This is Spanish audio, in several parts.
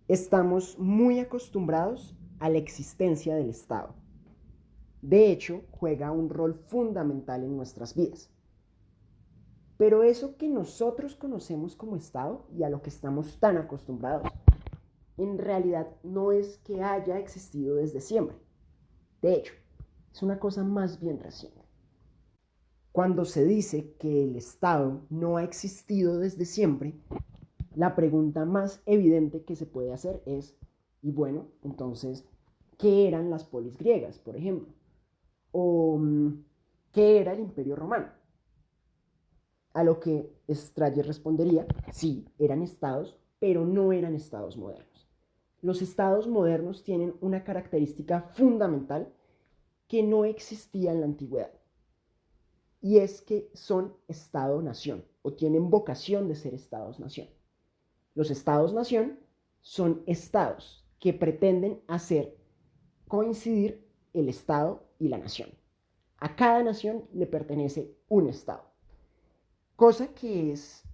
Estamos muy acostumbrados a la existencia del Estado. De hecho, juega un rol fundamental en nuestras vidas. Pero eso que nosotros conocemos como Estado y a lo que estamos tan acostumbrados, en realidad no es que haya existido desde siempre. De hecho, es una cosa más bien reciente. Cuando se dice que el Estado no ha existido desde siempre, la pregunta más evidente que se puede hacer es, y bueno, entonces, ¿qué eran las polis griegas, por ejemplo? ¿O qué era el Imperio Romano? A lo que Strayer respondería, sí, eran estados, pero no eran estados modernos. Los estados modernos tienen una característica fundamental que no existía en la antigüedad, y es que son estado-nación, o tienen vocación de ser estados-nación. Los estados-nación son estados que pretenden hacer coincidir el estado y la nación. A cada nación le pertenece un estado, cosa que es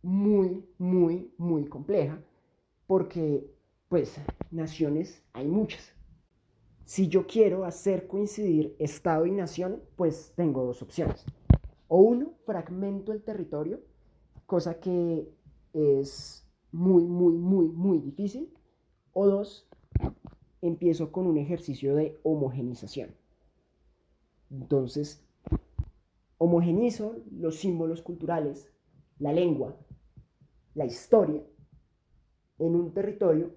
muy, muy, muy compleja porque, pues, naciones hay muchas. Si yo quiero hacer coincidir estado y nación, pues tengo dos opciones. O uno, fragmento el territorio, cosa que es muy, muy, muy, muy difícil. O dos, empiezo con un ejercicio de homogenización. Entonces, homogenizo los símbolos culturales, la lengua, la historia en un territorio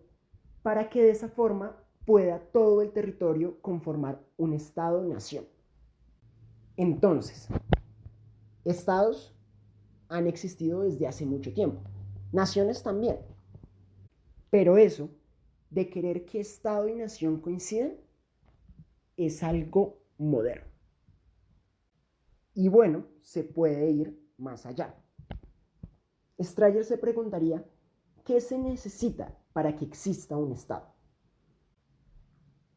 para que de esa forma pueda todo el territorio conformar un estado-nación. Entonces, estados han existido desde hace mucho tiempo, naciones también, pero eso de querer que estado y nación coincidan es algo moderno. Y bueno, se puede ir más allá. Strayer se preguntaría, ¿qué se necesita para que exista un Estado?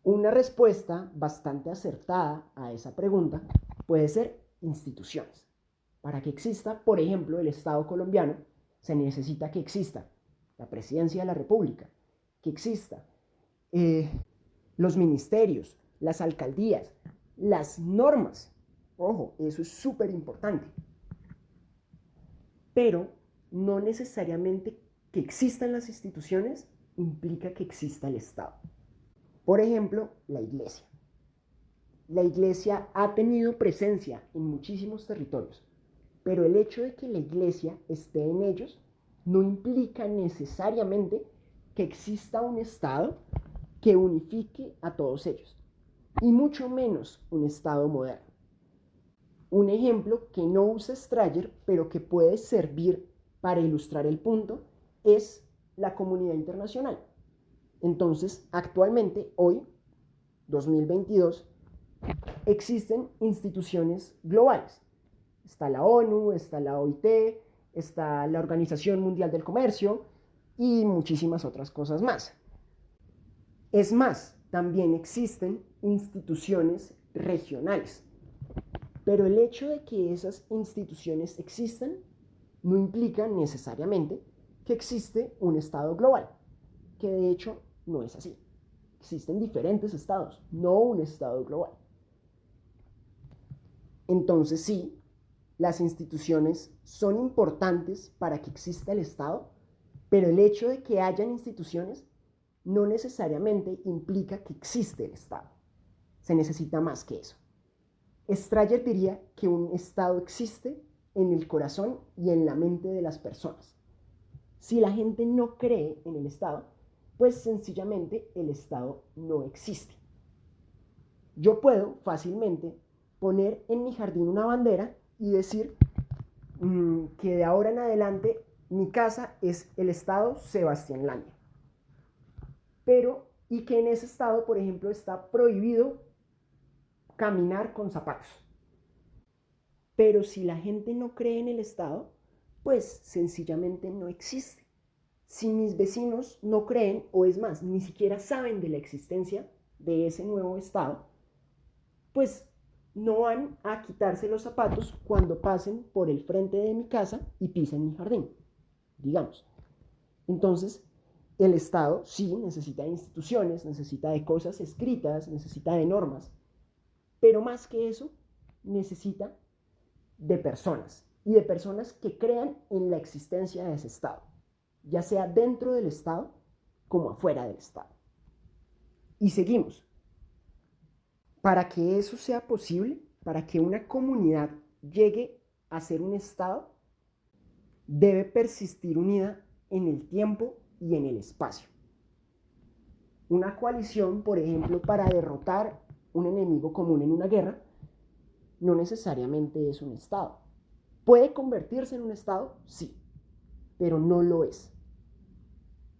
Una respuesta bastante acertada a esa pregunta puede ser instituciones. Para que exista, por ejemplo, el Estado colombiano, se necesita que exista la Presidencia de la República, que exista eh, los ministerios, las alcaldías, las normas. Ojo, eso es súper importante. Pero no necesariamente que existan las instituciones implica que exista el Estado. Por ejemplo, la iglesia. La iglesia ha tenido presencia en muchísimos territorios, pero el hecho de que la iglesia esté en ellos no implica necesariamente que exista un Estado que unifique a todos ellos, y mucho menos un Estado moderno. Un ejemplo que no usa Strayer, pero que puede servir para ilustrar el punto, es la comunidad internacional. Entonces, actualmente, hoy, 2022, existen instituciones globales. Está la ONU, está la OIT, está la Organización Mundial del Comercio y muchísimas otras cosas más. Es más, también existen instituciones regionales. Pero el hecho de que esas instituciones existan no implica necesariamente que existe un Estado global, que de hecho no es así. Existen diferentes estados, no un Estado global. Entonces sí, las instituciones son importantes para que exista el Estado, pero el hecho de que hayan instituciones no necesariamente implica que existe el Estado. Se necesita más que eso. Strayer diría que un Estado existe en el corazón y en la mente de las personas. Si la gente no cree en el Estado, pues sencillamente el Estado no existe. Yo puedo fácilmente poner en mi jardín una bandera y decir que de ahora en adelante mi casa es el Estado Sebastián Lania. Pero, y que en ese estado, por ejemplo, está prohibido caminar con zapatos. Pero si la gente no cree en el Estado, pues sencillamente no existe. Si mis vecinos no creen, o es más, ni siquiera saben de la existencia de ese nuevo Estado, pues no van a quitarse los zapatos cuando pasen por el frente de mi casa y pisen mi jardín, digamos. Entonces, El Estado sí necesita de instituciones, necesita de cosas escritas, necesita de normas, pero más que eso, necesita de personas y de personas que crean en la existencia de ese Estado, ya sea dentro del Estado como afuera del Estado. Y seguimos. Para que eso sea posible, para que una comunidad llegue a ser un Estado, debe persistir unida en el tiempo y en el espacio. Una coalición, por ejemplo, para derrotar un enemigo común en una guerra, no necesariamente es un Estado. ¿Puede convertirse en un Estado? Sí, pero no lo es.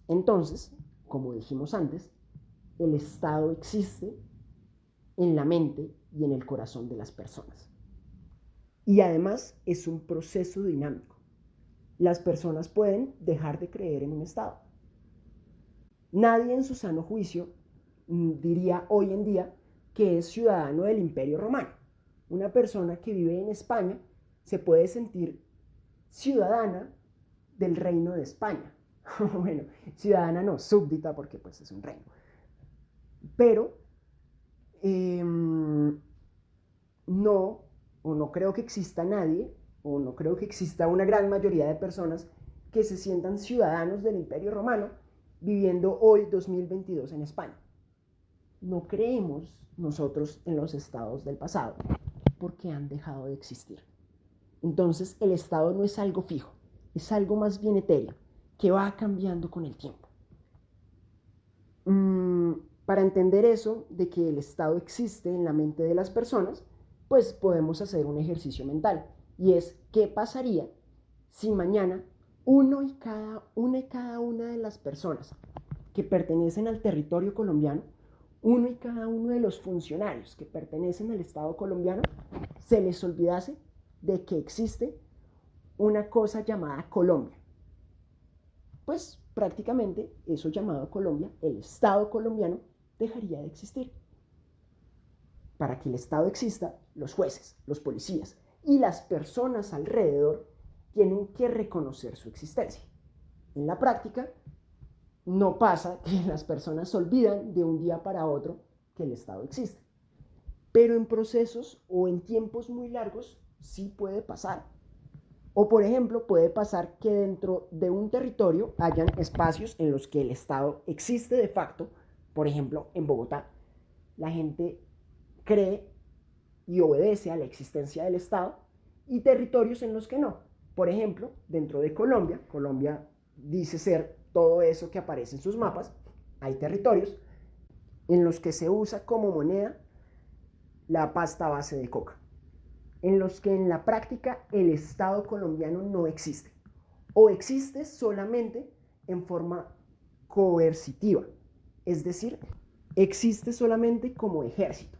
Entonces, como dijimos antes, el Estado existe en la mente y en el corazón de las personas. Y además es un proceso dinámico. Las personas pueden dejar de creer en un Estado. Nadie en su sano juicio diría hoy en día que es ciudadano del Imperio Romano. Una persona que vive en España se puede sentir ciudadana del Reino de España. Bueno, ciudadana no, súbdita, porque pues es un reino. Pero no, o no creo que exista nadie, o no creo que exista una gran mayoría de personas que se sientan ciudadanos del Imperio Romano viviendo hoy 2022 en España. No creemos nosotros en los estados del pasado porque han dejado de existir. Entonces el estado no es algo fijo, es algo más bien etéreo que va cambiando con el tiempo. Para entender eso de que el estado existe en la mente de las personas, pues podemos hacer un ejercicio mental, y es ¿qué pasaría si mañana una y cada una de las personas que pertenecen al territorio colombiano, uno y cada uno de los funcionarios que pertenecen al Estado colombiano, se les olvidase de que existe una cosa llamada Colombia? Pues prácticamente eso llamado Colombia, el Estado colombiano, dejaría de existir. Para que el Estado exista, los jueces, los policías y las personas alrededor tienen que reconocer su existencia. En la práctica, no pasa que las personas olvidan de un día para otro que el Estado existe. Pero en procesos o en tiempos muy largos sí puede pasar. O por ejemplo, puede pasar que dentro de un territorio hayan espacios en los que el Estado existe de facto. Por ejemplo, en Bogotá, la gente cree y obedece a la existencia del Estado, y territorios en los que no. Por ejemplo, dentro de Colombia, Colombia dice ser todo eso que aparece en sus mapas, hay territorios en los que se usa como moneda la pasta base de coca, en los que en la práctica el Estado colombiano no existe, o existe solamente en forma coercitiva, es decir, existe solamente como ejército.